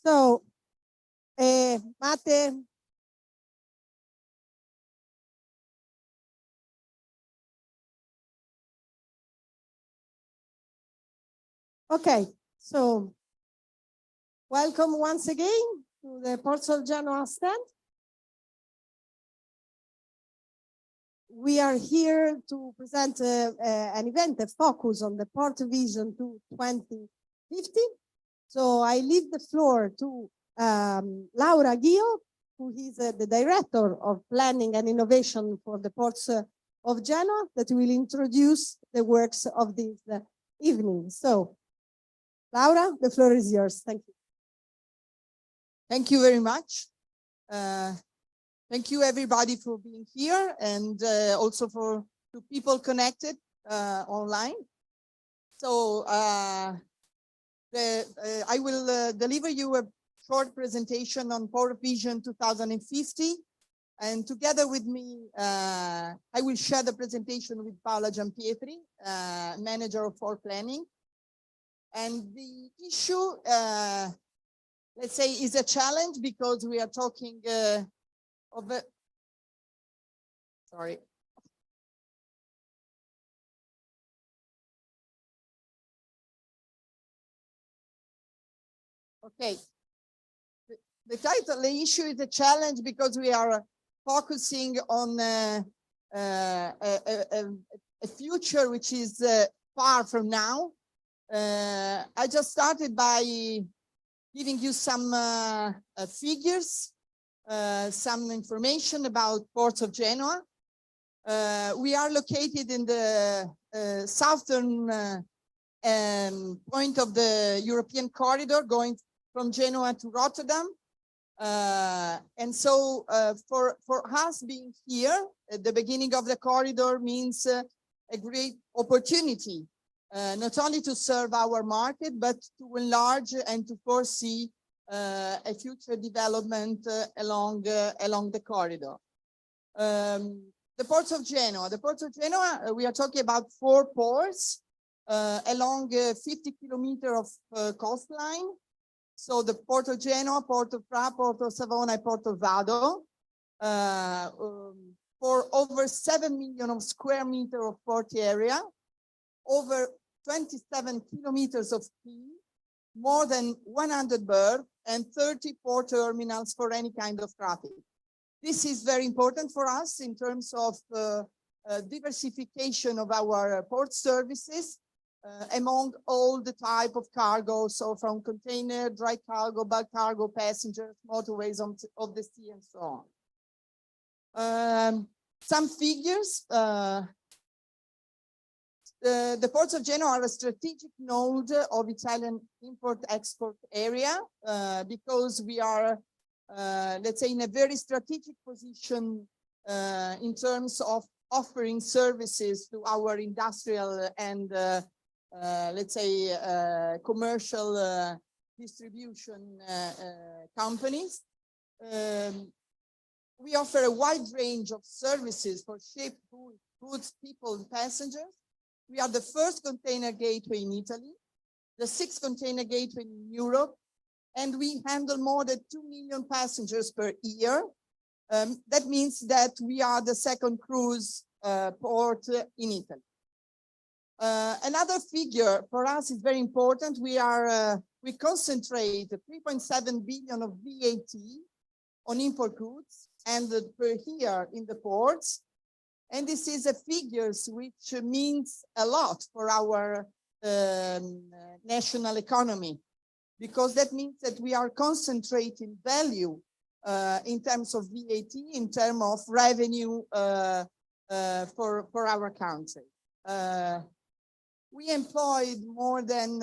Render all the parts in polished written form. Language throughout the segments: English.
So, Mate. Okay, so welcome once again to the Ports of Genoa stand. We are here to present an event, a focus on the Port Vision to 2050. So I leave the floor to Laura Ghio, who is the Director of Planning and Innovation for the Ports of Genoa, that will introduce the works of this evening. So, Laura, the floor is yours. Thank you. Thank you very much. Thank you everybody for being here, and also for people connected online. So I will deliver you a short presentation on Port Vision 2050, and together with me, I will share the presentation with Paola Giampietri, Manager of Port Planning. And the issue, let's say, is a challenge because we are talking of a, sorry. Okay. The title, the issue is a challenge because we are focusing on a future which is far from now. I just started by giving you some figures, some information about Ports of Genoa. We are located in the southern point of the European corridor, going from Genoa to Rotterdam. And so for us being here at the beginning of the corridor means a great opportunity, not only to serve our market, but to enlarge and to foresee a future development along the corridor. The Ports of Genoa. The Ports of Genoa, we are talking about 4 ports along 50 kilometers of coastline. So the Port of Genoa, Port of Pra, Port of Savona, Port of Vado, for over 7 million of square meters of port area, over 27 kilometers of quay, more than 100 berths, and 30 port terminals for any kind of traffic. This is very important for us in terms of diversification of our port services among all the type of cargo, so from container, dry cargo, bulk cargo, passengers, motorways of the sea, and so on. Some figures. The ports of Genoa are a strategic node of Italian import-export area because we are, let's say, in a very strategic position in terms of offering services to our industrial and let's say commercial distribution companies. We offer a wide range of services for ship, goods, people, and passengers. We are the first container gateway in Italy, the 6th container gateway in Europe, and we handle more than 2 million passengers per year. That means that we are the 2nd cruise port in Italy. Another figure for us is very important. We concentrate 3.7 billion of VAT on import goods and per year in the ports. And this is a figures which means a lot for our national economy, because that means that we are concentrating value in terms of VAT, in terms of revenue for our country. We employed more than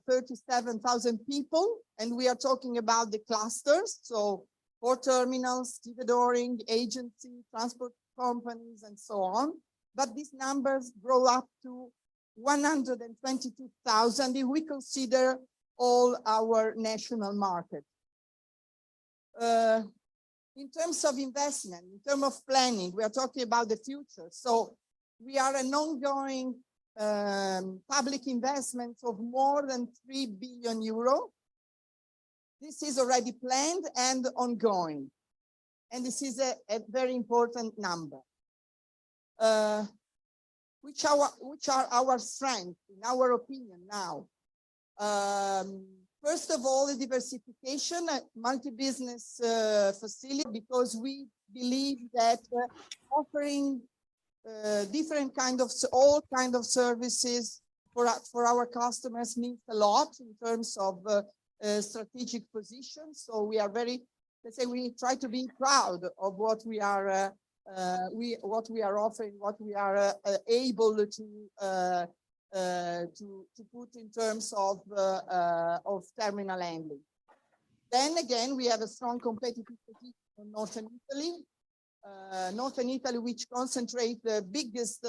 37,000 people, and we are talking about the clusters, so port terminals, stevedoring, agency, transport companies, and so on. But these numbers grow up to 122,000 if we consider all our national market. In terms of investment, in terms of planning, we are talking about the future. So we are an ongoing public investment of more than 3 billion euro. This is already planned and ongoing. And this is a very important number. Which are our strengths, in our opinion now? First of all, the diversification, multi-business facility, because we believe that offering different all kind of services for our customers means a lot in terms of strategic position. So we are very, let's say, we try to be proud of what we are offering, what we are able to put in terms of terminal handling. Then again, we have a strong competitive position in Northern Italy. Northern Italy, which concentrates the biggest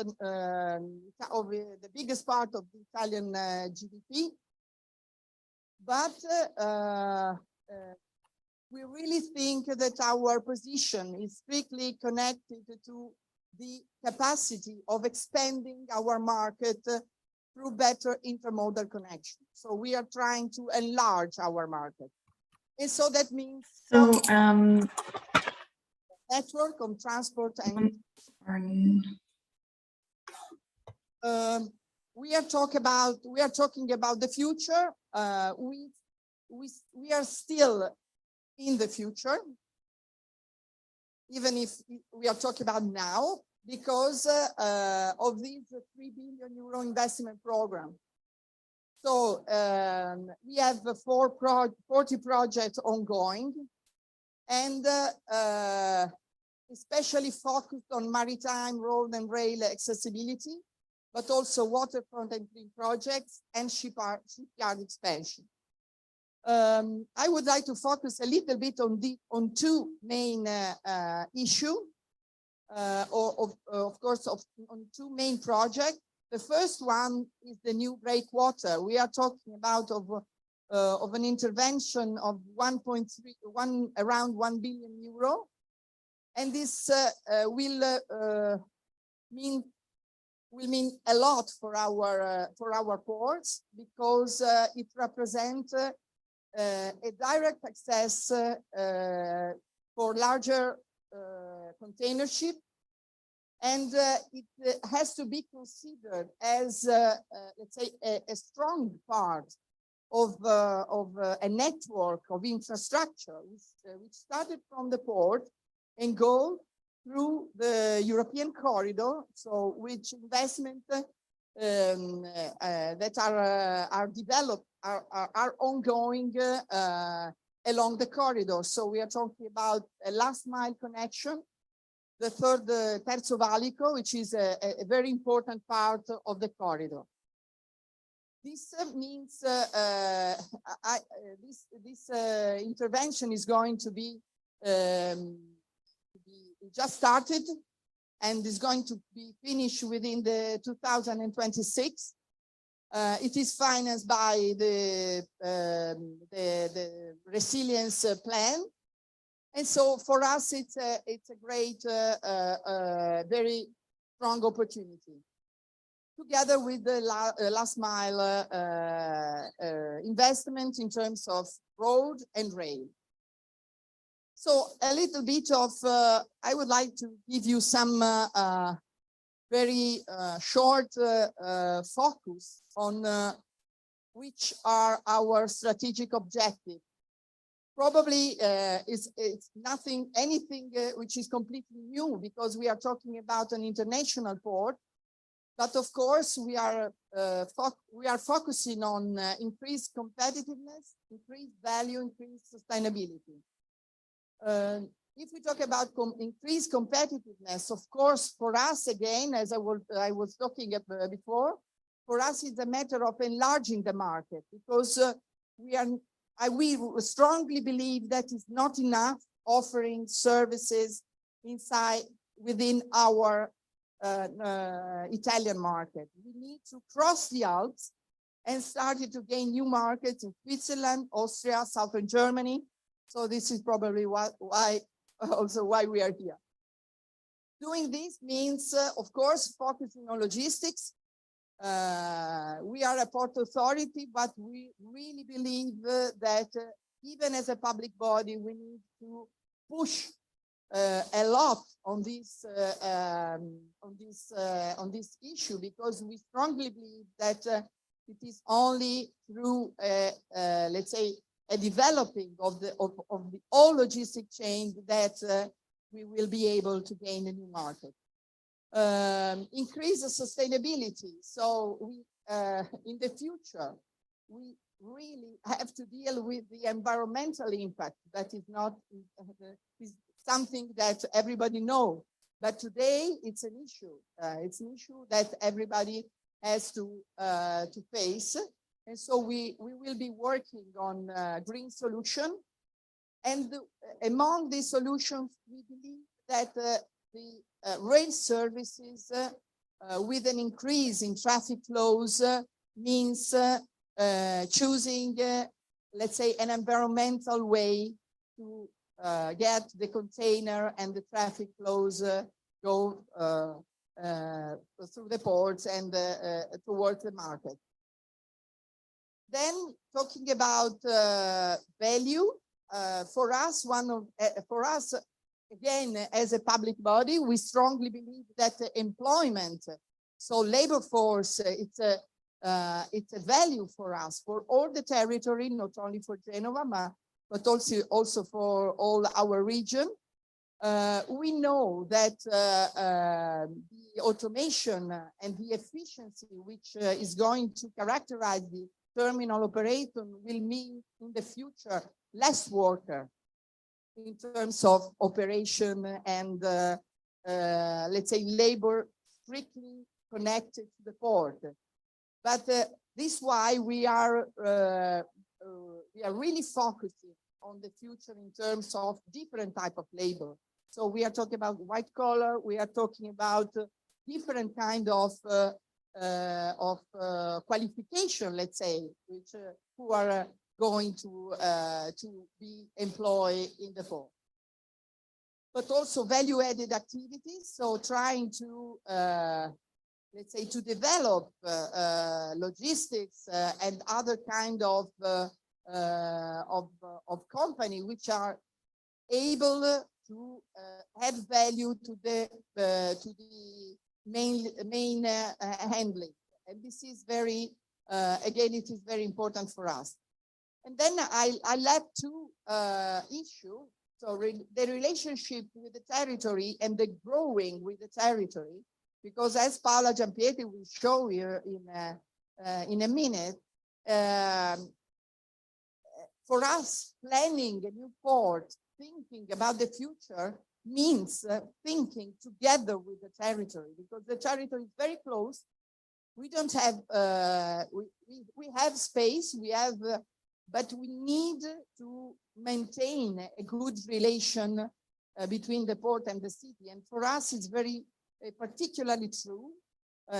part of the Italian GDP. But we really think that our position is strictly connected to the capacity of expanding our market through better intermodal connection. So we are trying to enlarge our market. And so that means network of transport and we are talking about the future. We are still in the future, even if we are talking about now, because of this 3 billion euro investment program. So we have 40 projects ongoing, and especially focused on maritime, road and rail accessibility, but also waterfront and green projects and shipyard expansion. I would like to focus a little bit on two main issues, of course, on two main projects. The first one is the new breakwater. We are talking about of an intervention of around 1 billion euro, and this will mean a lot for our ports, because it represents a direct access for larger container ship, and it has to be considered as let's say a strong part of a network of infrastructure which started from the port and go through the European corridor. So which investment that are developed are ongoing along the corridor. So we are talking about a last mile connection, the third Terzo Valico, which is a very important part of the corridor. This means this intervention is going to be just started and is going to be finished within the 2026. It is financed by the resilience plan, and so for us it's a great, very strong opportunity, together with the last mile investment in terms of road and rail. So a little bit of, I would like to give you some very short focus on which are our strategic objectives. Probably it's anything which is completely new, because we are talking about an international port. But of course, we are focusing on increased competitiveness, increased value, increased sustainability. If we talk about increased competitiveness, of course, for us, again, as I was talking about before, for us, it's a matter of enlarging the market, because we strongly believe that it's not enough offering services within our Italian market. We need to cross the Alps and started to gain new markets in Switzerland, Austria, southern Germany. So this is probably why we are here. Doing this means, of course, focusing on logistics. We are a port authority, but we really believe that even as a public body, we need to push a lot on this issue, because we strongly believe that it is only through let's say a developing of the all logistic chain that we will be able to gain a new market. Increase the sustainability. So we in the future we really have to deal with the environmental impact. That is not is something that everybody knows, but today it's an issue. It's an issue that everybody has to face, and so we will be working on green solution. And among these solutions, we believe that the rail services with an increase in traffic flows means choosing, let's say, an environmental way to get the container and the traffic flows go through the ports and towards the market. Then talking about value, for us, again, as a public body, we strongly believe that employment, so labor force, it's a value for us, for all the territory, not only for Genoa, but also for all our region. We know that the automation and the efficiency which is going to characterize the terminal operator will mean in the future less worker in terms of operation and let's say labor strictly connected to the port. But this is why we are really focusing on the future in terms of different type of labor. So we are talking about white collar. We are talking about different kind of qualification, let's say, which who are going to be employed in the port. But also value-added activities. So trying to let's say to develop logistics and other kind of company which are able to add value to the main handling. And this is very again, it is very important for us. And then I left two issues. So the relationship with the territory and the growing with the territory, because as Paola Giampietri will show here in a minute, for us, planning a new port, thinking about the future means thinking together with the territory, because the territory is very close. We don't have, we have space, we have, but we need to maintain a good relation between the port and the city. And for us, it's very particularly true,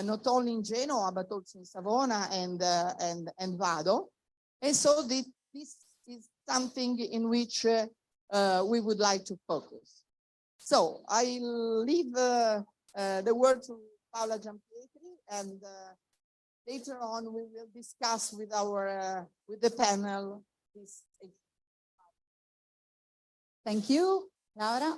not only in Genoa, but also in Savona and Vado. And so this is something in which we would like to focus. So I'll leave the word to Paola Giampietri, and later on we will discuss with our with the panel this. Thank you, Laura.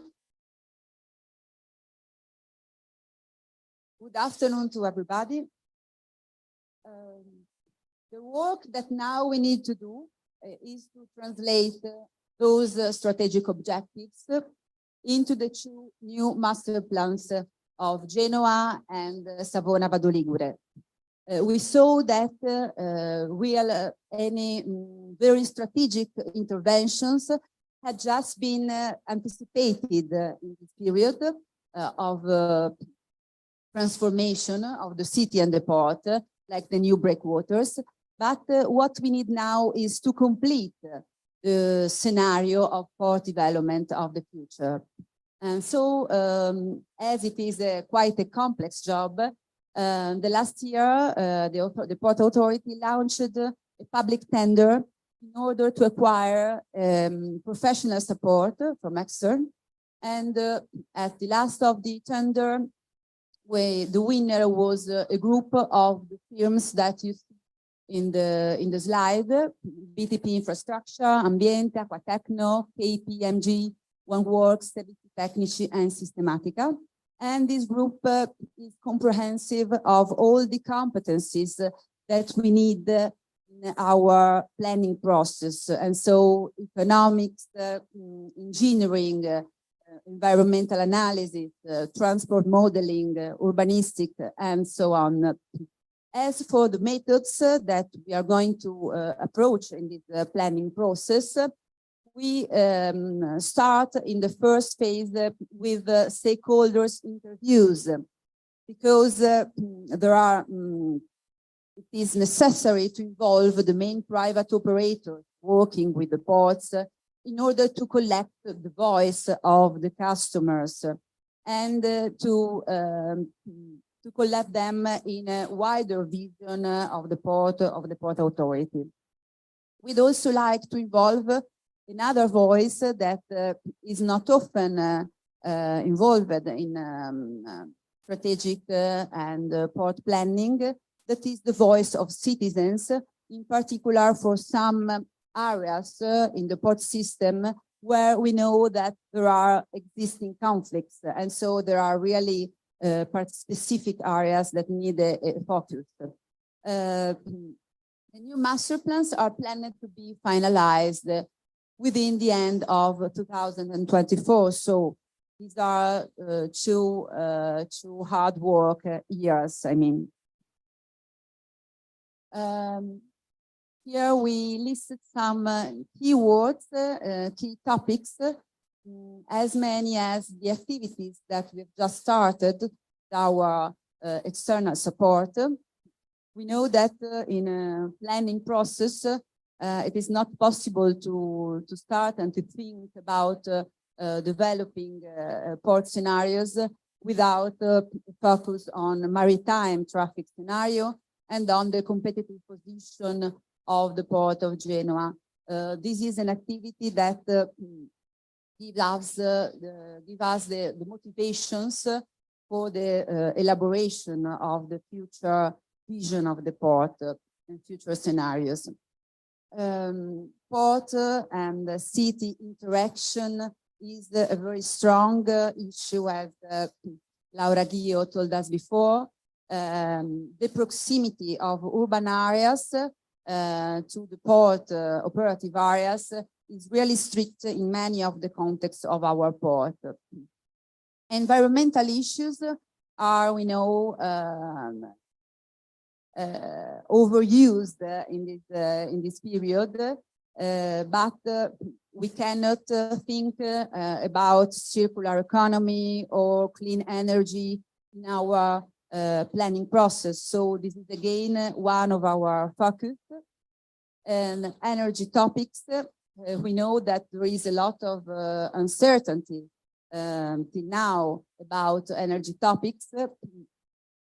Good afternoon to everybody. The work that now we need to do is to translate those strategic objectives into the two new master plans of Genoa and Savona Vado Ligure. We saw that very strategic interventions had just been anticipated in this period of transformation of the city and the port, like the new breakwaters. But what we need now is to complete the scenario of port development of the future. And so, as it is quite a complex job, the last year, the Port Authority launched a public tender in order to acquire professional support from extern. And at the last of the tender, the winner was a group of the firms that you see in the slide: BTP Infrastructure, Ambiente, Aquatecno, KPMG, OneWorks, Servizi Tecnici, and Sistematica. And this group is comprehensive of all the competencies that we need in our planning process. And so economics, engineering, environmental analysis, transport modeling, urbanistic, and so on. As for the methods that we are going to approach in this planning process, we start in the first phase with stakeholders interviews, because it is necessary to involve the main private operators working with the ports in order to collect the voice of the customers and to collect them in a wider vision of the Port Authority. We'd also like to involve another voice that is not often involved in strategic and port planning, that is the voice of citizens, in particular for some areas in the port system where we know that there are existing conflicts, and so there are really specific areas that need a focus. The new master plans are planned to be finalized within the end of 2024. So these are two hard work years, I mean. Here we listed some keywords, key topics, as many as the activities that we've just started, our external support. We know that in a planning process, it is not possible to start and to think about developing port scenarios without focus on maritime traffic scenario and on the competitive position of the Port of Genoa. This is an activity that gives us the motivations for the elaboration of the future vision of the port and future scenarios. Port and city interaction is a very strong issue, as Laura Ghio told us before. The proximity of urban areas to the port operative areas is really strict in many of the contexts of our port. Environmental issues are, we know, overused in this period, but we cannot think about circular economy or clean energy in our planning process. So this is again one of our focus. And energy topics, we know that there is a lot of uncertainty till now about energy topics,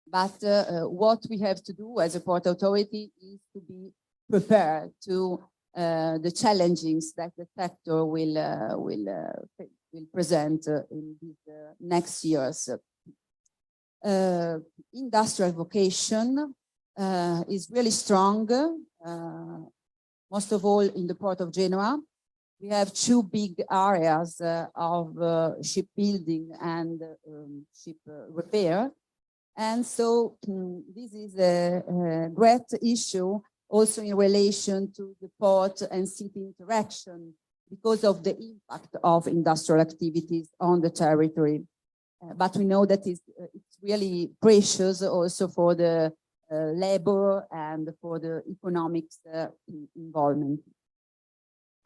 but what we have to do as a port authority is to be prepared to the challenges that the sector will present in these next years. Industrial vocation is really strong, most of all in the Port of Genoa. We have two big areas of shipbuilding and ship repair. And so this is a great issue also in relation to the port and city interaction because of the impact of industrial activities on the territory. But we know that it's really precious also for the labor and for the economics involvement.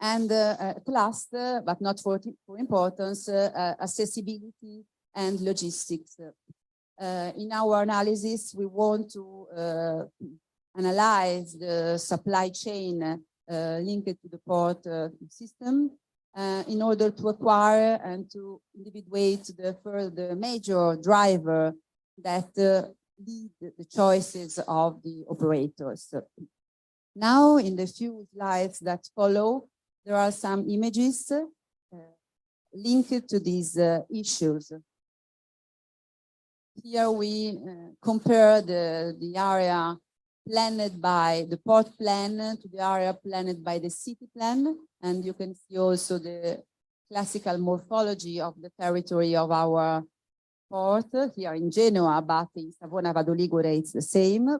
And at last, but not for importance, accessibility and logistics. In our analysis, we want to analyze the supply chain linked to the port system in order to acquire and to individuate the major driver that lead the choices of the operators. Now, in the few slides that follow, there are some images linked to these issues. Here we compare the area planned by the port plan to the area planned by the city plan. And you can see also the classical morphology of the territory of our port here in Genoa, but in Savona Vado Ligure it's the same.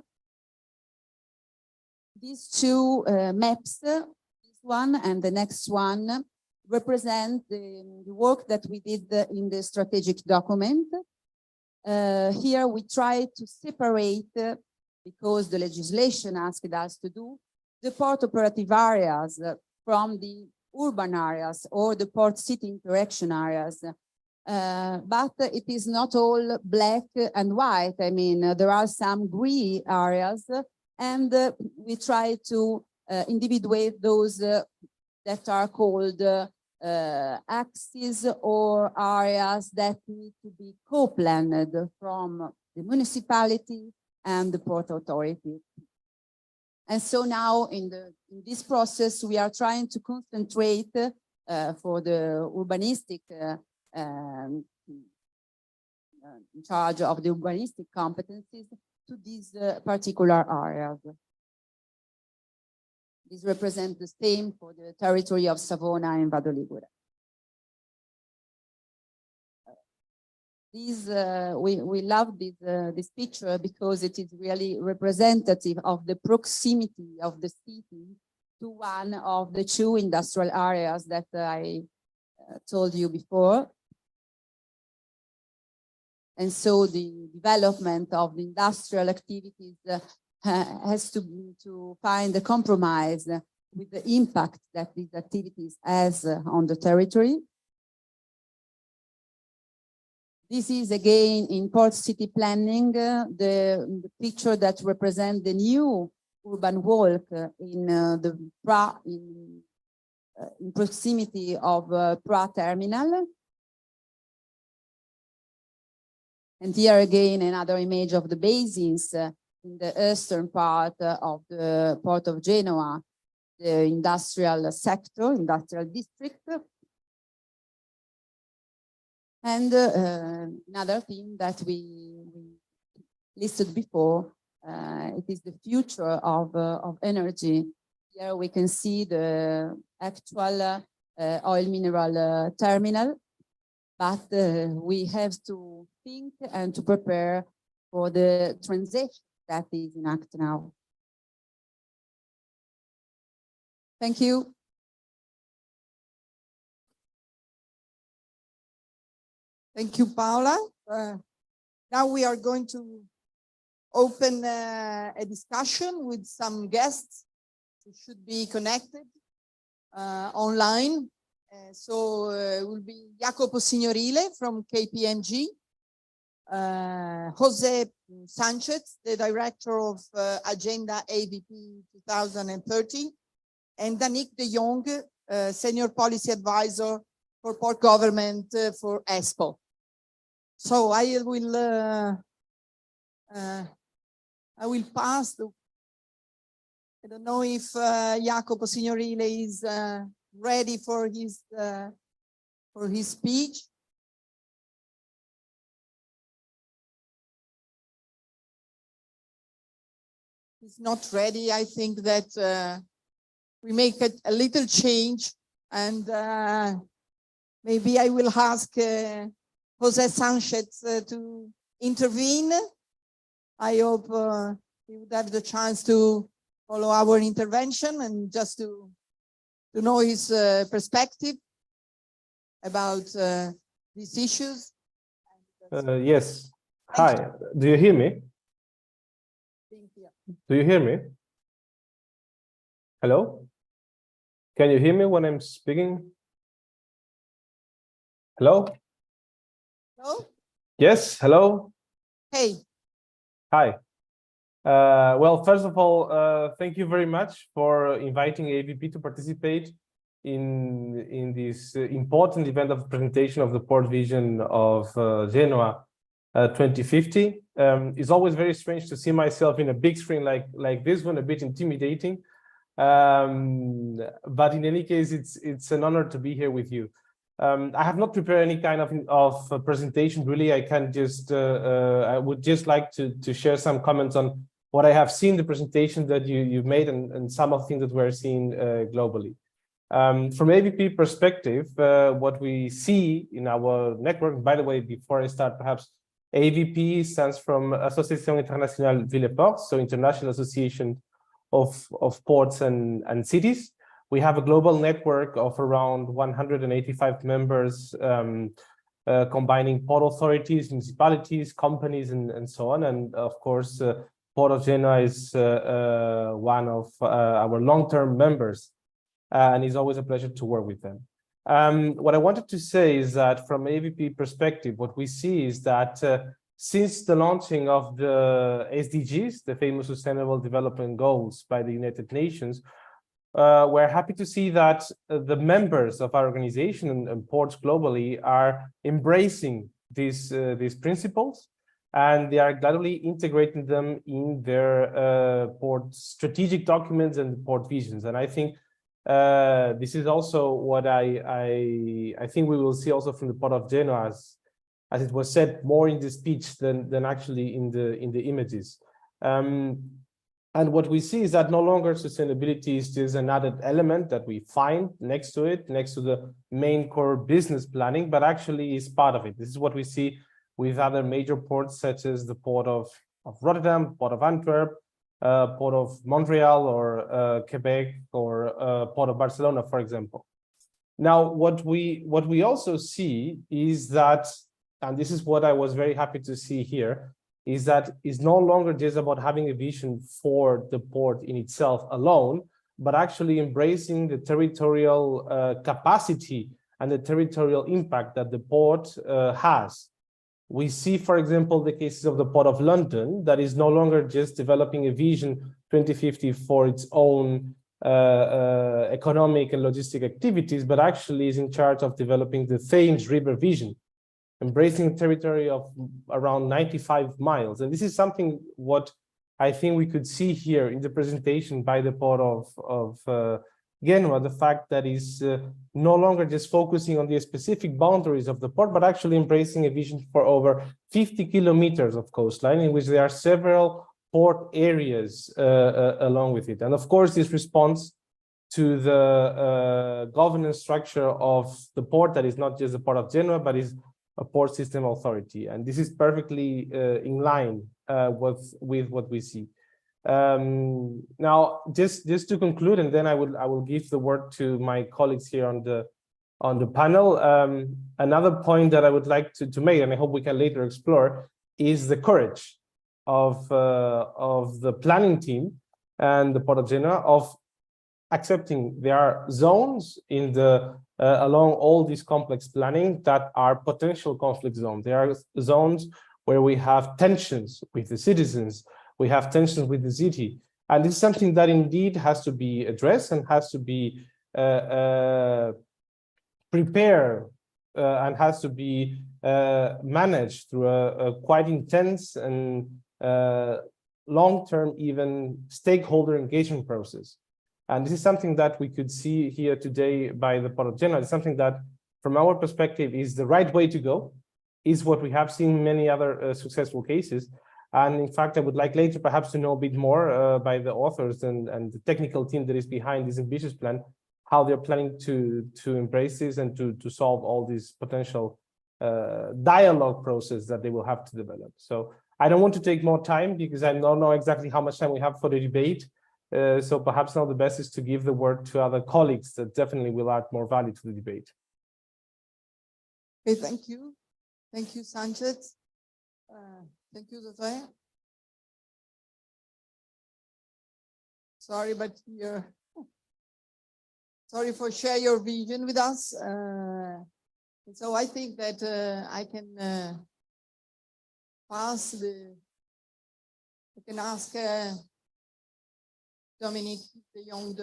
These two maps, this one and the next one, represent the work that we did in the strategic document. Here we try to separate, because the legislation asked us to do, the port operative areas from the urban areas or the port city interaction areas. But it is not all black and white. I mean, there are some gray areas, and we try to individuate those that are called axes or areas that need to be co-planned from the municipality and the port authority. And so now in this process, we are trying to concentrate for the urbanistic in charge of the urbanistic competencies to these particular areas. This represents the same for the territory of Savona and Vado Ligure. We love this picture because it is really representative of the proximity of the city to one of the two industrial areas that I told you before. And so the development of the industrial activities has to find a compromise with the impact that these activities has on the territory. This is again in port city planning, the picture that represents the new urban walk in in proximity of Pra terminal. And here again, another image of the basins in the eastern part of the port of Genoa, the industrial sector, industrial district. And another thing that we listed before, it is the future of energy. Here we can see the actual oil mineral terminal, but we have to think and to prepare for the transition that is in act now. Thank you. Thank you, Paola. Now we are going to open a discussion with some guests who should be connected online. It will be Jacopo Signorile from KPMG, Jose Sanchez, the director of Agenda AVP 2030, and Danik de Jong, senior policy advisor for port government for ESPO. So I will pass the, I don't know if Jacopo Signorile is ready for his speech. He's not ready. I think that we make a little change, and maybe I will ask Jose Sanchez to intervene I hope you would have the chance to follow our intervention and just to know his perspective about these issues. Yes. Thank Hi. Do you hear me? Do you hear me? Hello? Can you hear me when I'm speaking? Hello? Hello? Yes, hello? Hey. Hi. Well, first of all, thank you very much for inviting AVP to participate in this important event of presentation of the port vision of Genoa 2050. It's always very strange to see myself in a big screen like this one, a bit intimidating. But in any case, it's an honor to be here with you. I have not prepared any kind of presentation, really. I can just, I would just like to share some comments on what I have seen, the presentation that you've made, and some of the things that we're seeing globally. From AVP perspective, what we see in our network, by the way, before I start, perhaps AVP stands from Association Internationale Ville et Ports, so International Association of Ports and Cities. We have a global network of around 185 members, combining port authorities, municipalities, companies, and so on. And of course, Port of Genoa is one of our long-term members, and it's always a pleasure to work with them. What I wanted to say is that from AVP perspective, what we see is that since the launching of the SDGs, the famous Sustainable Development Goals by the United Nations, we're happy to see that the members of our organization and ports globally are embracing these principles, and they are gladly integrating them in their port strategic documents and port visions. And I think this is also what I think we will see also from the Port of Genoa, as it was said more in the speech than actually in the images. And what we see is that no longer sustainability is just an added element that we find next to it, next to the main core business planning, but actually is part of it. This is what we see with other major ports, such as the Port of Rotterdam, Port of Antwerp, Port of Montreal, or Quebec, or Port of Barcelona, for example. Now, what we also see is that, and this is what I was very happy to see here, is that it's no longer just about having a vision for the port in itself alone, but actually embracing the territorial capacity and the territorial impact that the port has. We see, for example, the cases of the Port of London, that is no longer just developing a vision 2050 for its own economic and logistic activities, but actually is in charge of developing the Thames River vision, embracing a territory of around 95 miles. And this is something what I think we could see here in the presentation by the Port of Genoa, the fact that is no longer just focusing on the specific boundaries of the port, but actually embracing a vision for over 50 kilometers of coastline, in which there are several port areas along with it. And of course, this responds to the governance structure of the port that is not just the Port of Genoa, but is a port system authority, and this is perfectly in line with what we see. Now, just to conclude, and then I will give the word to my colleagues here on the panel. Another point that I would like to make, and I hope we can later explore, is the courage of the planning team and the Port of Genoa of accepting there are zones in the along all this complex planning that are potential conflict zones. There are zones where we have tensions with the citizens, we have tensions with the city, and this is something that indeed has to be addressed and has to be prepared and has to be managed through a quite intense and long-term even stakeholder engagement process. And this is something that we could see here today by the Port of Genoa. It's something that, from our perspective, is the right way to go, is what we have seen in many other successful cases. And in fact, I would like later perhaps to know a bit more by the authors and the technical team that is behind this ambitious plan, how they're planning to embrace this and to solve all these potential dialogue process that they will have to develop. So I don't want to take more time because I don't know exactly how much time we have for the debate. So perhaps now the best is to give the word to other colleagues that definitely will add more value to the debate. Okay, thank you. Thank you, Sanchez. Thank you, Jose. Sorry, but you're sorry for share your vision with us. So I think that I can pass the. I can ask Dominique de Jong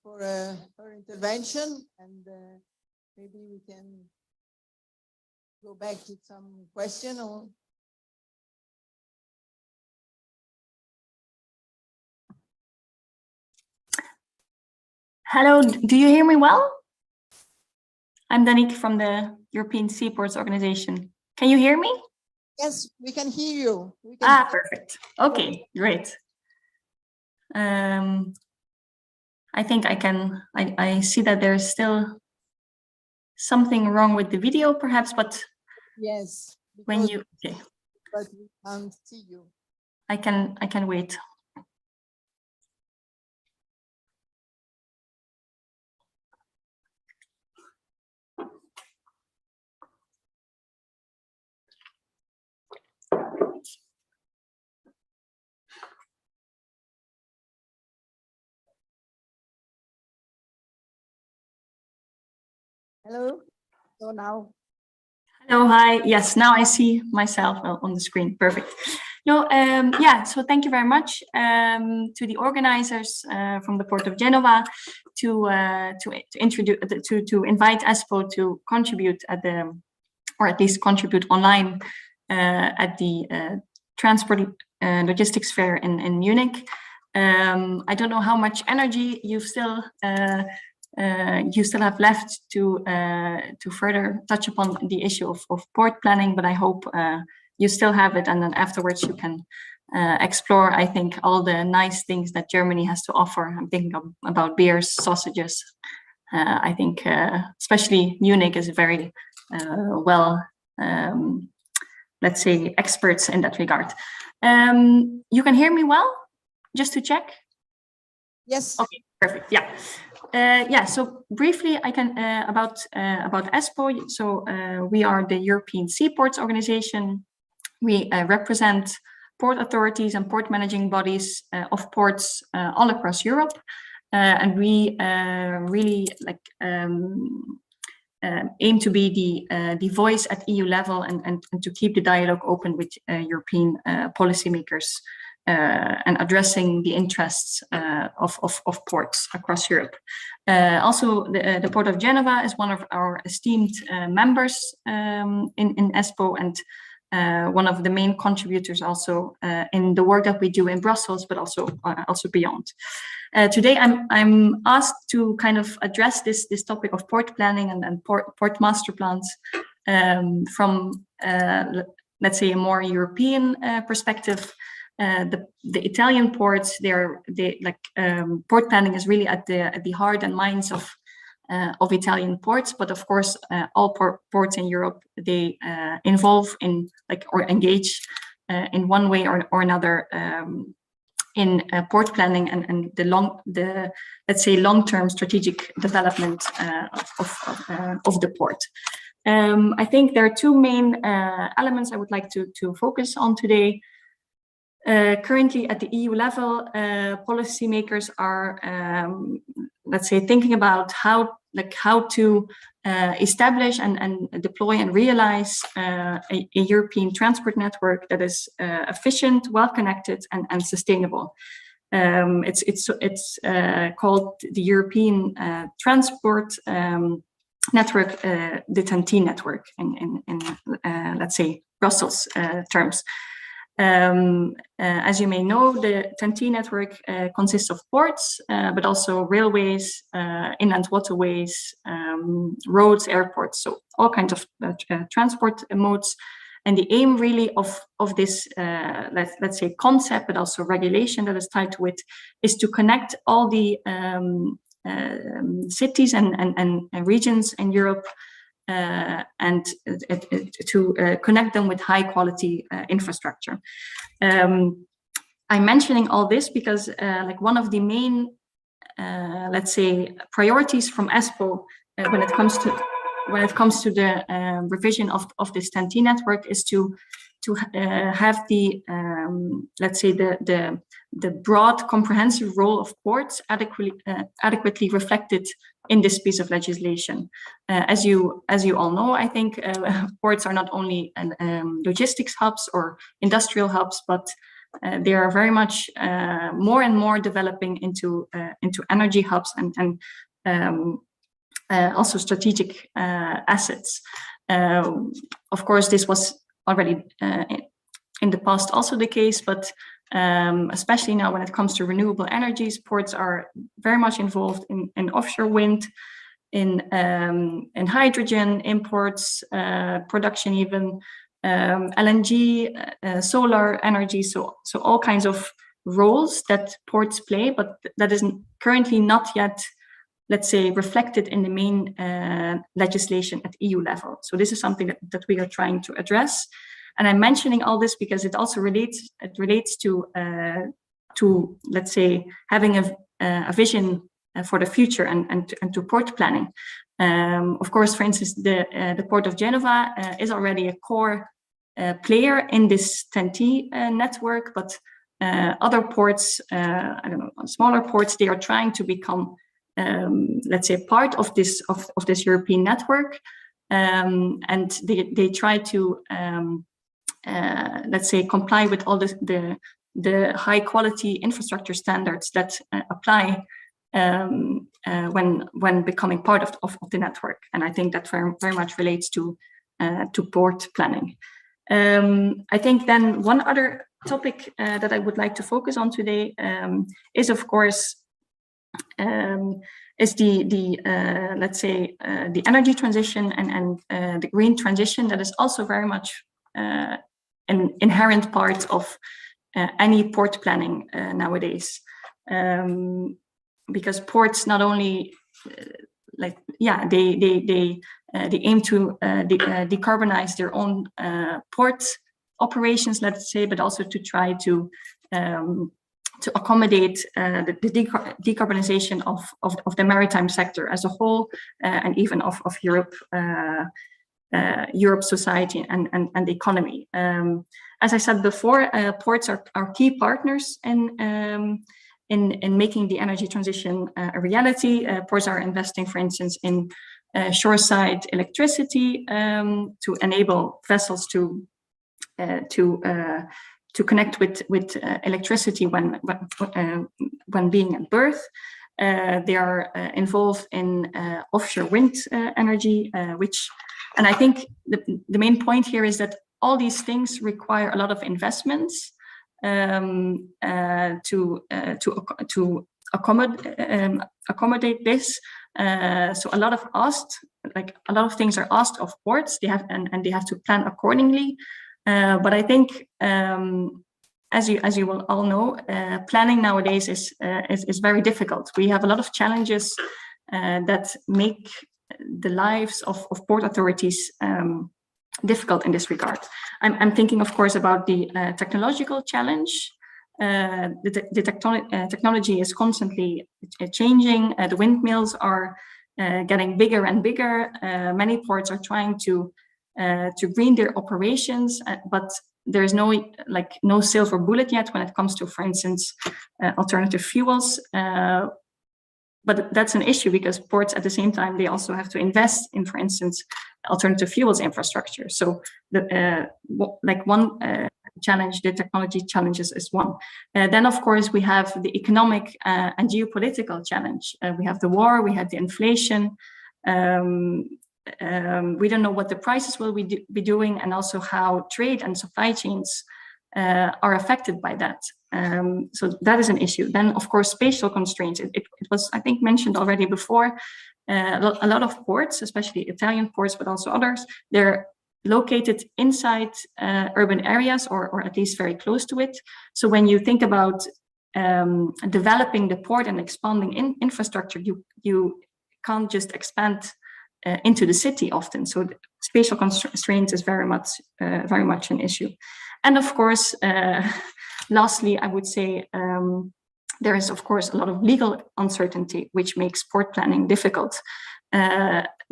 for her intervention, and maybe we can go back to some question or. Hello, do you hear me well? I'm Danique from the European Seaports Organization. Can you hear me? Yes, we can hear you. We can Perfect. Okay, great. I think I see that there's still something wrong with the video perhaps, but yes. when you, okay. But we can't see you. I can wait. Hello. So now. Hello, hi. Yes, now I see myself on the screen. Perfect. No, yeah. So thank you very much to the organizers from the Port of Genoa to introduce to invite ESPO to contribute at the, or at least contribute online at the transport logistics fair in Munich. I don't know how much energy you still have left to further touch upon the issue of port planning, but I hope you still have it, and then afterwards you can explore, I think, all the nice things that Germany has to offer. I'm thinking about beers, sausages. I think especially Munich is very well, let's say, experts in that regard. You can hear me well? Just to check? Yes. Okay, perfect. Yeah. Yeah, so briefly I can about ESPO. So we are the European Seaports Organization. We represent port authorities and port managing bodies of ports all across Europe, and we really aim to be the voice at EU level and to keep the dialogue open with European policymakers and addressing the interests of ports across Europe. Also, the Port of Genoa is one of our esteemed members in ESPO, and one of the main contributors also in the work that we do in Brussels, but also beyond. Today, I'm asked to kind of address this topic of port planning and port master plans from let's say a more European perspective. The Italian ports, port planning is really at the heart and minds of Italian ports, but of course all ports in Europe, they involve in or engage in one way or another in port planning and the let's say long-term strategic development of the port. I think there are two main elements I would like to focus on today. Currently at the EU level, policymakers are, let's say, thinking about how to establish and deploy and realize a European transport network that is efficient, well-connected, and sustainable. It's called the European Transport Network, the TEN-T network in let's say Brussels terms. As you may know, the TEN-T network consists of ports, but also railways, inland waterways, roads, airports, so all kinds of transport modes. And the aim really of this, let's say, concept, but also regulation that is tied to it, is to connect all the cities and regions in Europe and to connect them with high quality infrastructure. I'm mentioning all this because like one of the main, let's say, priorities from ESPO when it comes to the revision of this TEN-T network is to have the let's say the broad comprehensive role of ports adequately reflected in this piece of legislation. As you all know, I think ports are not only logistics hubs or industrial hubs, but they are very much more and more developing into energy hubs and also strategic assets. Of course, this was already in the past also the case, but especially now when it comes to renewable energies, ports are very much involved in offshore wind, in hydrogen imports, production even, LNG, solar energy, so all kinds of roles that ports play, but that is currently not yet, let's say, reflected in the main legislation at EU level. So this is something that we are trying to address. And I'm mentioning all this because it also relates to let's say, having a vision for the future and to port planning. Of course, for instance, the port of Genoa is already a core player in this TEN-T network, but other ports, I don't know, smaller ports, they are trying to become, let's say, part of this European network, and they try to, let's say, comply with all the high quality infrastructure standards that apply when becoming part of the network. And I think that very much relates to port planning. I think then one other topic that I would like to focus on today is, of course, is the let's say, the energy transition and the green transition that is also very much an inherent part of any port planning nowadays. Because ports not only like, yeah, they aim to decarbonize their own port operations, let's say, but also to try to accommodate the decarbonization of the maritime sector as a whole, and even of Europe, Europe's society and the economy. As I said before, ports are key partners in making the energy transition a reality. Ports are investing, for instance, in shoreside electricity to enable vessels to connect with electricity when being at berth. They are involved in offshore wind energy, and I think the main point here is that all these things require a lot of investments to accommodate this. So a lot of things are asked of ports. They have and they have to plan accordingly. But I think, as you will all know, planning nowadays is very difficult. We have a lot of challenges that make the lives of port authorities difficult in this regard. I'm thinking, of course, about the technological challenge. The technology is constantly changing. The windmills are getting bigger and bigger. Many ports are trying to green their operations, but there's no silver bullet yet when it comes to, for instance, alternative fuels. But that's an issue because ports at the same time, they also have to invest in, for instance, alternative fuels infrastructure. So one challenge, the technology challenges is one. Then, of course, we have the economic and geopolitical challenge. We have the war, we have the inflation. We don't know what the prices will be doing, and also how trade and supply chains are affected by that. So that is an issue. Then, of course, spatial constraints. It was, I think, mentioned already before. A lot of ports, especially Italian ports, but also others, they're located inside urban areas or at least very close to it. So when you think about developing the port and expanding infrastructure, you can't just expand into the city often. So spatial constraints is very much an issue. And of course, lastly, I would say there is, of course, a lot of legal uncertainty, which makes port planning difficult.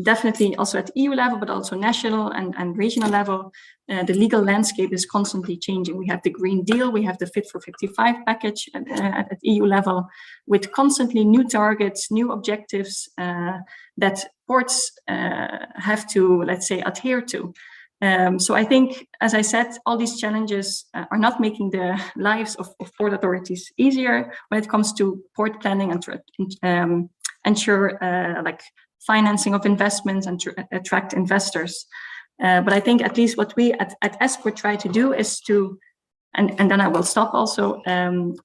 Definitely also at EU level, but also national and regional level, the legal landscape is constantly changing. We have the Green Deal, we have the Fit for 55 package at EU level, with constantly new targets, new objectives that ports have to, let's say, adhere to. So I think, as I said, all these challenges are not making the lives of port authorities easier when it comes to port planning and to ensure like financing of investments and to attract investors. But I think at least what we at ESPORT try to do is to, and then I will stop also,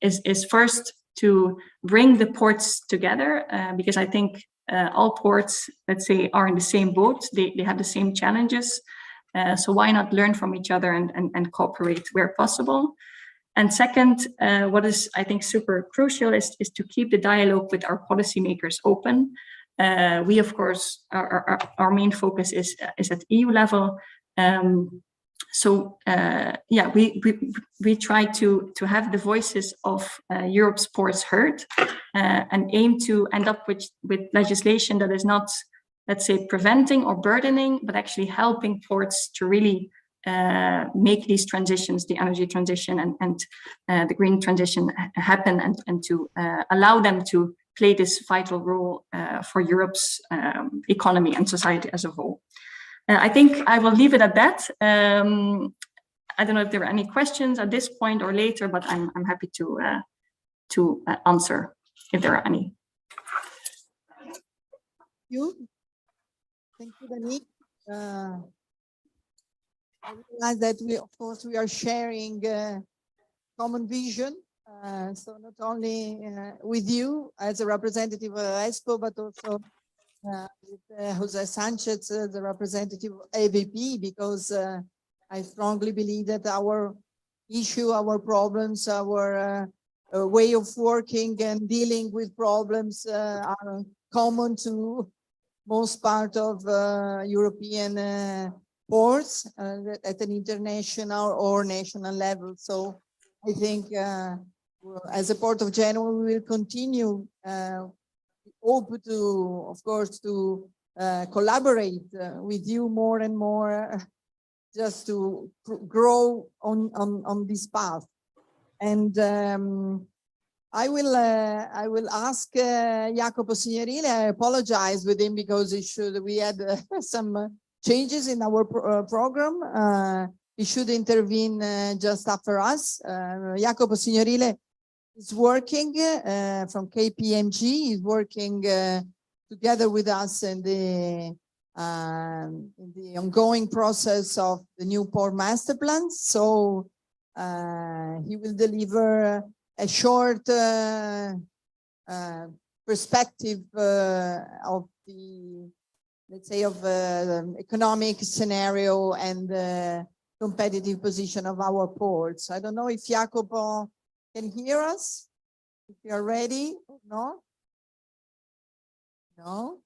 is first to bring the ports together, because I think all ports, let's say, are in the same boat. They have the same challenges. So why not learn from each other and cooperate where possible? And second, what is, I think, super crucial is to keep the dialogue with our policymakers open. We, of course, our main focus is at EU level. So yeah, we try to have the voices of Europe's ports heard and aim to end up with legislation that is not, let's say, preventing or burdening, but actually helping ports to really make these transitions, the energy transition and the green transition happen, and to allow them to play this vital role for Europe's economy and society as a whole. I think I will leave it at that. I don't know if there are any questions at this point or later, but I'm happy to answer if there are any. Thank you, Dani. I realize that of course, we are sharing common vision. So not only with you as a representative of ESPO, but also with Jose Sanchez, the representative of AVP, because I strongly believe that our issue, our problems, our way of working and dealing with problems are common to most part of European ports at an international or national level. So I think as a Port of Genoa, we will continue open to, of course, to collaborate with you more and more, just to grow on this path. And I will ask Jacopo Signorile. I apologize with him because we had some changes in our program. He should intervene just after us. Jacopo Signorile is working from KPMG. He's working together with us in the ongoing process of the new port master plan. So he will deliver a short perspective of the, let's say, of the economic scenario and the competitive position of our ports. I don't know if Jacopo can hear us, if you are ready or not. No?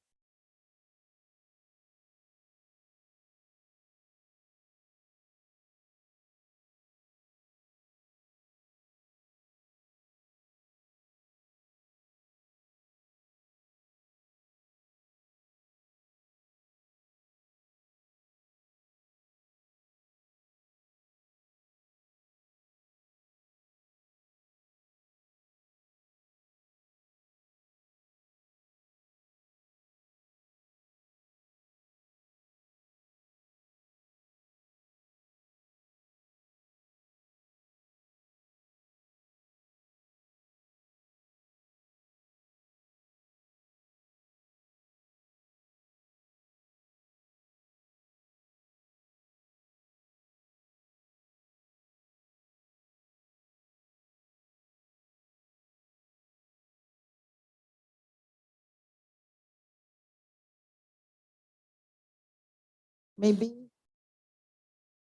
Maybe?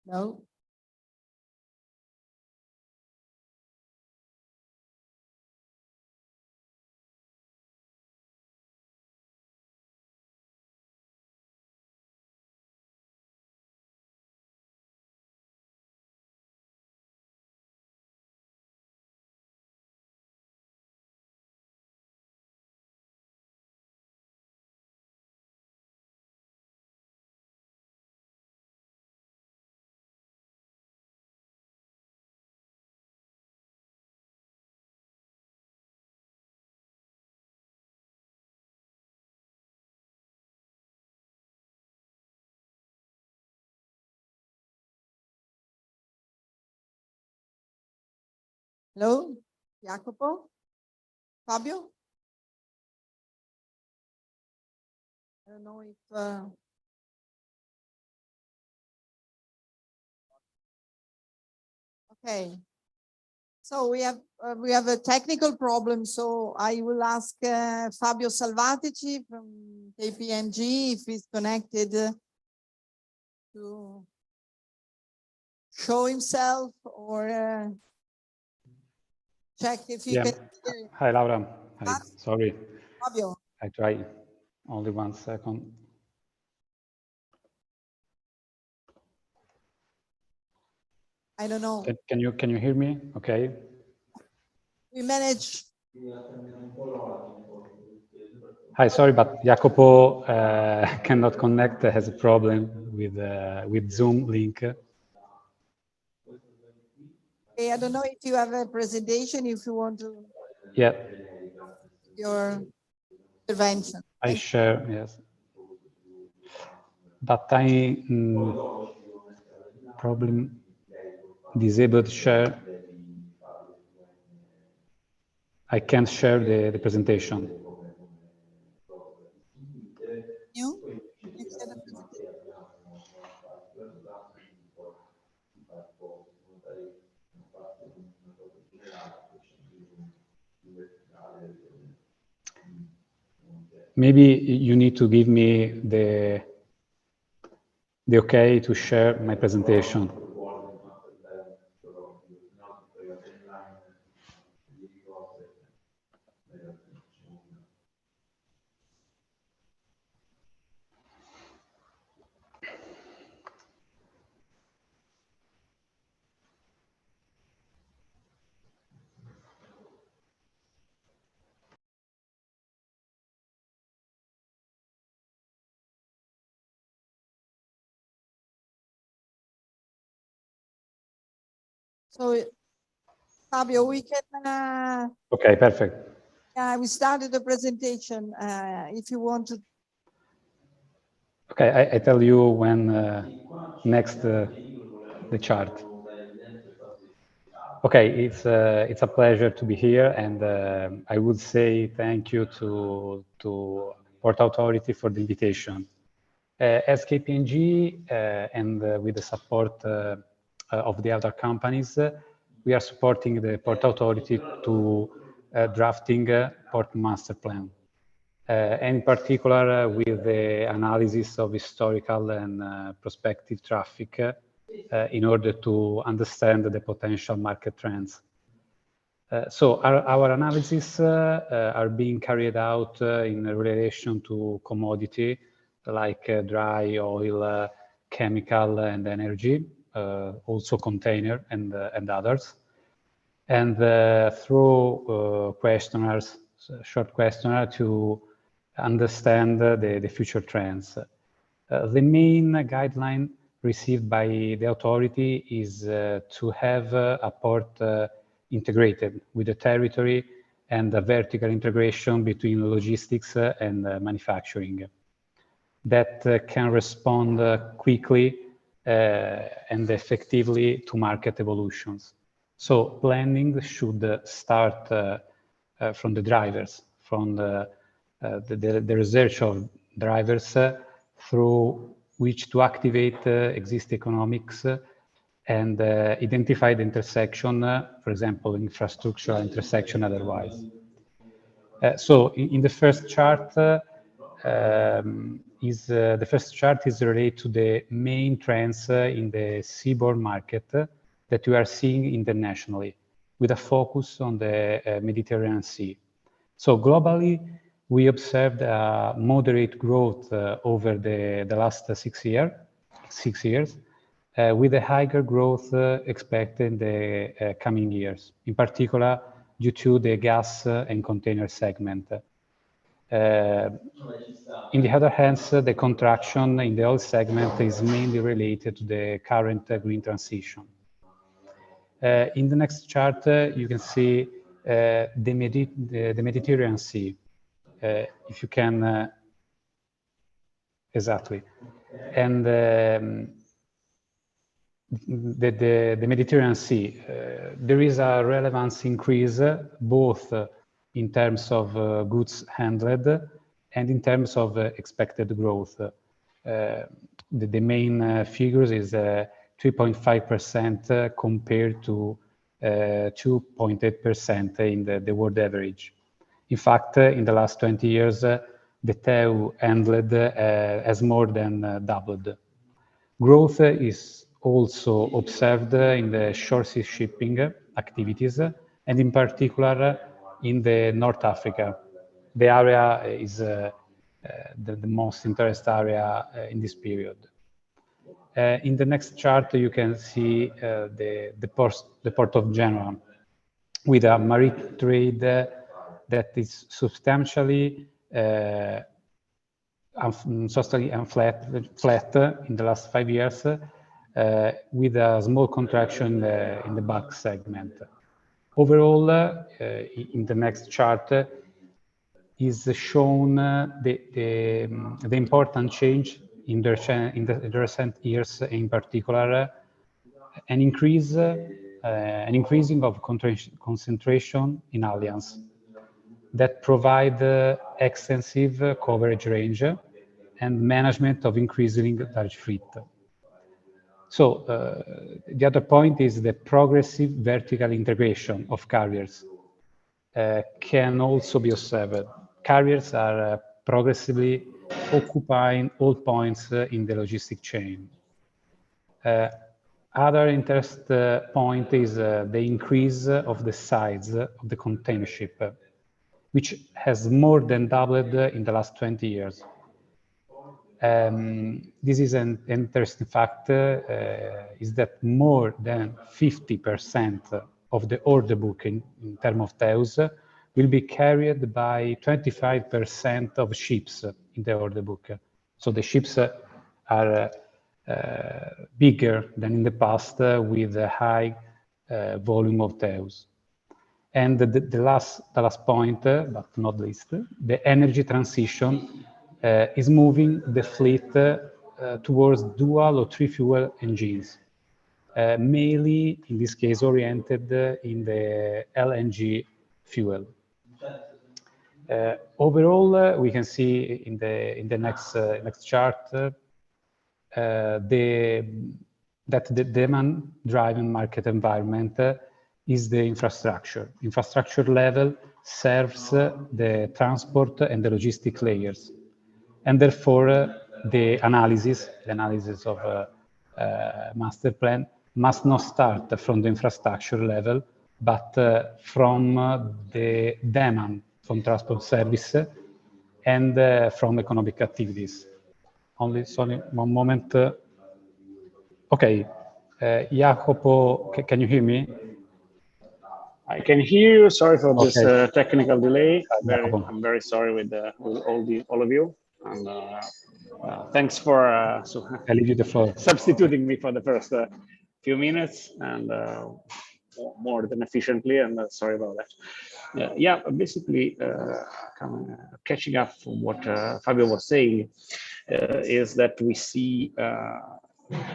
No? Hello, Jacopo? Fabio? I don't know if okay. So we have a technical problem. So I will ask Fabio Salvatici from KPMG if he's connected to show himself or check if you Yeah. can hear Hi, Laura. Hi. us. Sorry, Fabio. I try. Only 1 second. I don't know. Can you hear me? Okay. We manage. Hi, sorry, but Jacopo cannot connect. Has a problem with Zoom link. Okay, I don't know if you have a presentation, if you want to Yeah, your intervention. I share. Yes, but I probably disabled share. I can't share the presentation. You can share the presentation. Maybe you need to give me the okay to share my presentation. So Fabio, we can Okay, perfect. we started the presentation. If you want to. Okay, I tell you when next the chart. Okay, it's a pleasure to be here, and I would say thank you to Port Authority for the invitation. As KPMG and with the support of the other companies, we are supporting the Port Authority to drafting Port Master Plan. And in particular with the analysis of historical and prospective traffic in order to understand the potential market trends. So our analysis are being carried out in relation to commodity like dry oil, chemical and energy, also container and others. And through questionnaires, short questionnaire to understand the future trends. The main guideline received by the authority is to have a port integrated with the territory and a vertical integration between logistics and manufacturing that can respond quickly and effectively to market evolutions. So planning should start from the drivers, from the research of drivers through which to activate existing economics and identify the intersection, for example, infrastructural intersection otherwise. So in the first chart, the first chart is related to the main trends in the seaborne market that we are seeing internationally, with a focus on the Mediterranean Sea. So globally, we observed a moderate growth over the last 6 years, with a higher growth expected in the coming years, in particular due to the gas and container segment. In the other hand, the contraction in the oil segment is mainly related to the current green transition. In the next chart, you can see the Mediterranean Sea. If you can, exactly. And the Mediterranean Sea, there is a relevance increase both in terms of goods handled and in terms of expected growth. The main figures is 3.5% compared to 2.8% in the world average. In fact, in the last 20 years, the TEU handled has more than doubled. Growth is also observed in the short sea shipping activities, and in particular in the North Africa. The area is the most interest area in this period. In the next chart, you can see the port of Genoa, with a marine trade that is substantially flat in the last 5 years, with a small contraction in the bulk segment. Overall, in the next chart, is shown the important change in the recent years, in particular, an increasing of concentration in alliance that provide extensive coverage range and management of increasing large fleet. So the other point is the progressive vertical integration of carriers can also be observed. Carriers are progressively occupying all points in the logistic chain. Other interest point is the increase of the size of the container ship, which has more than doubled in the last 20 years. This is an interesting fact, is that more than 50% of the order book in terms of TEUs will be carried by 25% of ships in the order book. So the ships are bigger than in the past, with a high volume of TEUs. And the last point, but not least, the energy transition is moving the fleet towards dual or three-fuel engines, mainly, in this case, oriented in the LNG fuel. Overall, we can see in the next chart that the demand-driven market environment is the infrastructure. Infrastructure level serves the transport and the logistic layers. And therefore, the analysis of master plan must not start from the infrastructure level, but from the demand from transport service and from economic activities. Sorry, one moment. Okay, Jacopo, can you hear me? I can hear you. Sorry for this technical delay. I'm very sorry with all of you. And thanks for I leave you the floor. Substituting me for the first few minutes, and more than efficiently. And sorry about that. Yeah, basically, catching up from what Fabio was saying, is that we see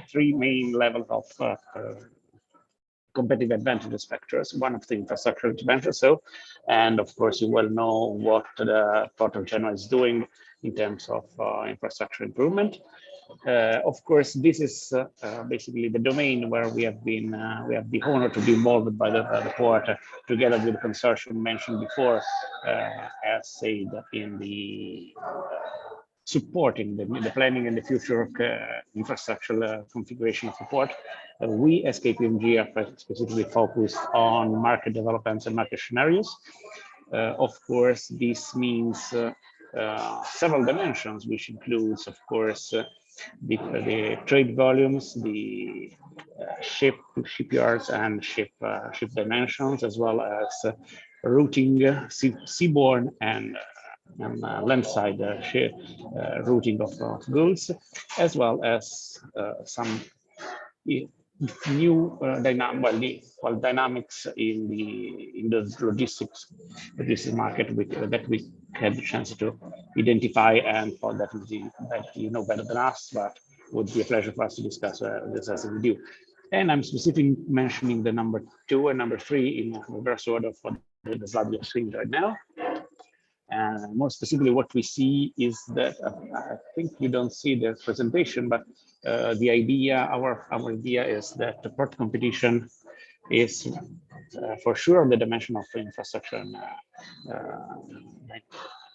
three main levels of competitive advantage factors. One of the infrastructure advantage, and of course you well know what the Port of Genoa is doing in terms of infrastructure improvement. Of course, this is basically the domain where we have the honor to be involved by the port, together with the consortium mentioned before, as said in the supporting the planning and the future infrastructure configuration of the port. We as KPMG are specifically focused on market developments and market scenarios. Of course, this means several dimensions, which includes, of course, the trade volumes, the shipyards and ship dimensions, as well as routing, seaborne and landside routing of goods, as well as some new dynamics in the logistics market that we had the chance to identify, and for definitely that you know better than us, but would be a pleasure for us to discuss with you. And I'm specifically mentioning the number 2 and number 3 in reverse order for the slide you're seeing right now. And more specifically, what we see is that I think you don't see the presentation, but the idea, our idea is that the port competition is for sure the dimension of infrastructure and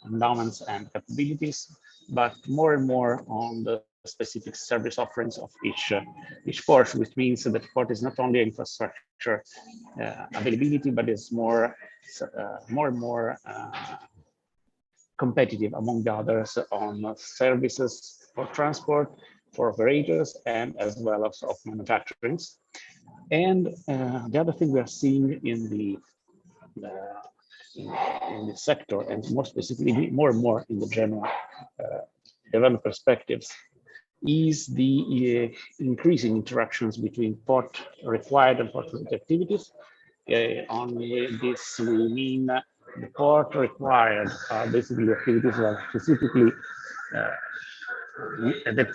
endowments and capabilities, but more and more on the specific service offerings of each port, which means that the port is not only infrastructure availability, but is more and more competitive among the others on services for transport, for operators, and as well as of manufacturing. And the other thing we are seeing in the sector, and more specifically, more and more in the Genoa development perspectives, is the increasing interactions between port required and port related activities. On this, we mean the port required are basically activities that are specifically that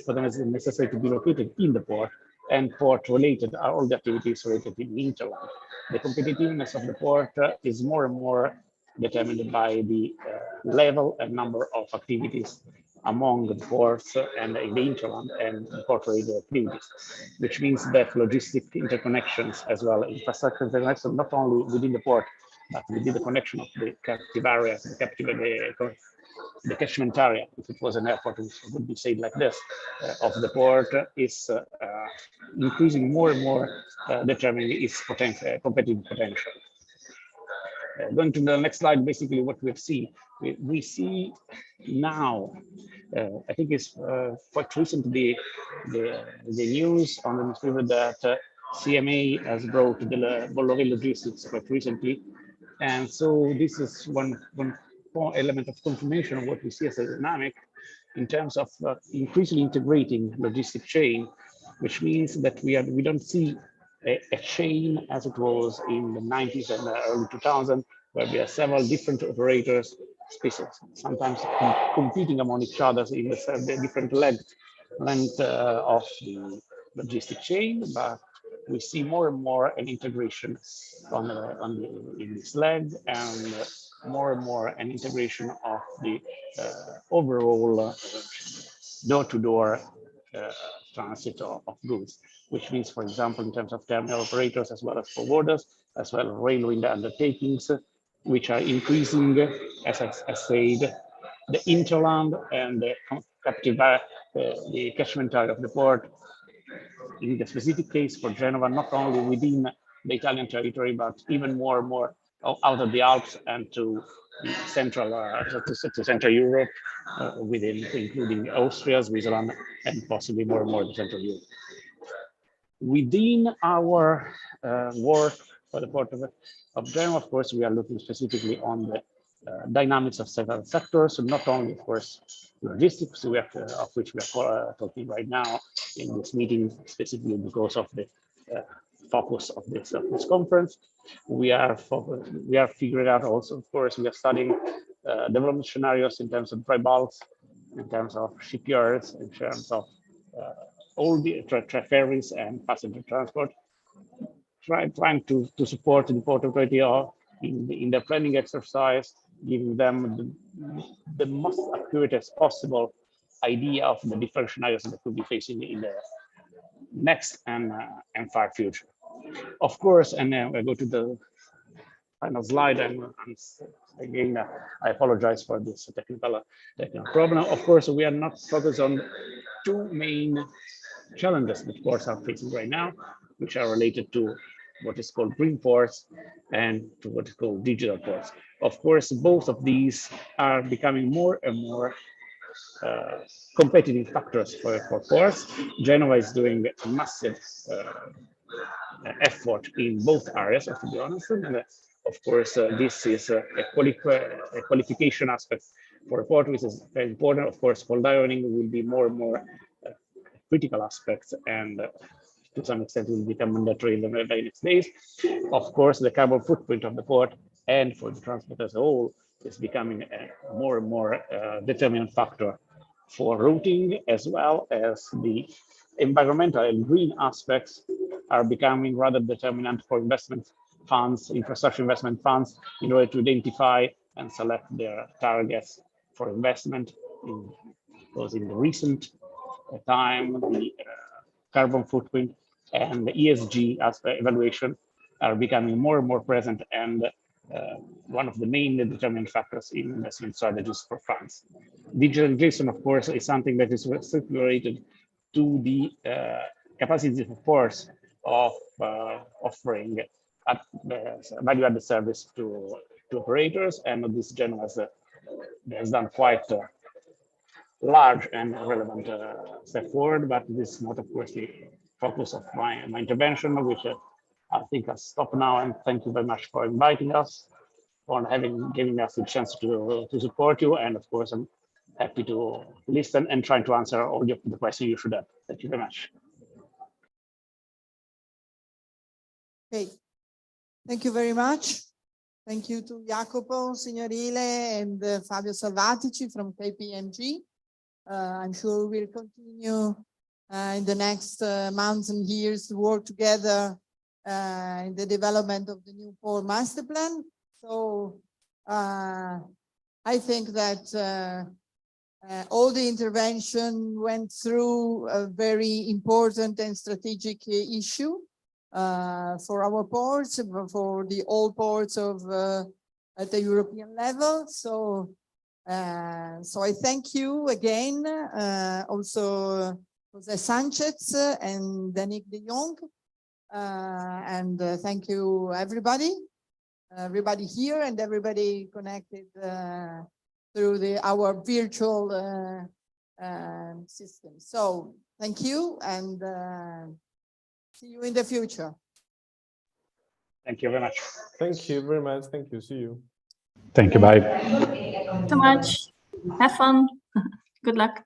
for them is necessary to be located in the port, and port related are all the activities related in the hinterland. The competitiveness of the port is more and more determined by the level and number of activities among the ports and in the hinterland and port related activities, which means that logistic interconnections as well infrastructure interconnection not only within the port, but within the connection of the captive areas, the catchment area, if it was an airport, it would be said like this, of the port is increasing more and more, determining its potential, competitive potential. Going to the next slide, basically what we see. We see now, I think it's quite recently, the news on the newspaper that CMA has brought the Bolloré logistics quite recently. And so this is one element of confirmation of what we see as a dynamic in terms of increasingly integrating logistic chain, which means that we don't see a chain as it was in the 90s and early 2000s, where we have several different operators, sometimes competing among each other in the different length of the logistic chain, but we see more and more an integration in this leg, and more and more an integration of the overall door-to-door transit of goods, which means, for example, in terms of terminal operators as well as forwarders, as well as railway undertakings, which are increasing, as I said, the hinterland and the captive, the catchment area of the port. In the specific case for Genova, not only within the Italian territory, but even more and more out of the Alps and to Central to Central Europe, including Austria, Switzerland, and possibly more and more to Central Europe. Within our work for the port of Genoa, of course, we are looking specifically on the dynamics of several sectors, so not only, of course, logistics, of which we are talking right now in this meeting, specifically because of the focus of this conference. We are figuring out also, of course, we are studying development scenarios in terms of dry bulks, in terms of shipyards, in terms of all the ferries and passenger transport, trying to support the Port Authority in their planning exercise, giving them the most accurate as possible idea of the different scenarios that could be facing in the next and far future. Of course, and then I go to the final slide, and again, I apologize for this technical problem. Of course, we are not focused on two main challenges that ports are facing right now, which are related to what is called green ports and to what is called digital ports. Of course, both of these are becoming more and more competitive factors for ports. Genoa is doing a massive effort in both areas, to be honest. And of course, this is a qualification aspect for a port, which is very important. Of course, cold ironing will be more and more critical aspects, and to some extent will become mandatory in the very next days. Of course, the carbon footprint of the port and for the transport as a whole is becoming a more and more determinant factor for routing, as well as the environmental and green aspects are becoming rather determinant for investment funds, infrastructure investment funds, in order to identify and select their targets for investment. Because in the recent time, the carbon footprint and the ESG aspect evaluation are becoming more and more present, and one of the main determining factors in investment strategies for funds. Digitalization, of course, is something that is related to the capacity, of course, of offering value-added service to operators, and this Genoa has done quite large and relevant step forward, but this is not, of course, the focus of my intervention, which I think I'll stop now. And thank you very much for inviting us, for giving us the chance to support you. And of course, I'm happy to listen and try to answer all the questions you should have. Thank you very much. Okay, thank you very much. Thank you to Jacopo Signorile and Fabio Salvatici from KPMG. I'm sure we'll continue in the next months and years to work together in the development of the new Port Master Plan. So I think that all the intervention went through a very important and strategic issue for our ports, for the all ports of at the European level. So I thank you again, also Jose Sanchez and Danik de Jong, and thank you everybody here and everybody connected through our virtual system. So thank you, and see you in the future. Thank you very much. Thank you very much. Thank you. See you. Thank you. Bye. So much. Have fun. Good luck.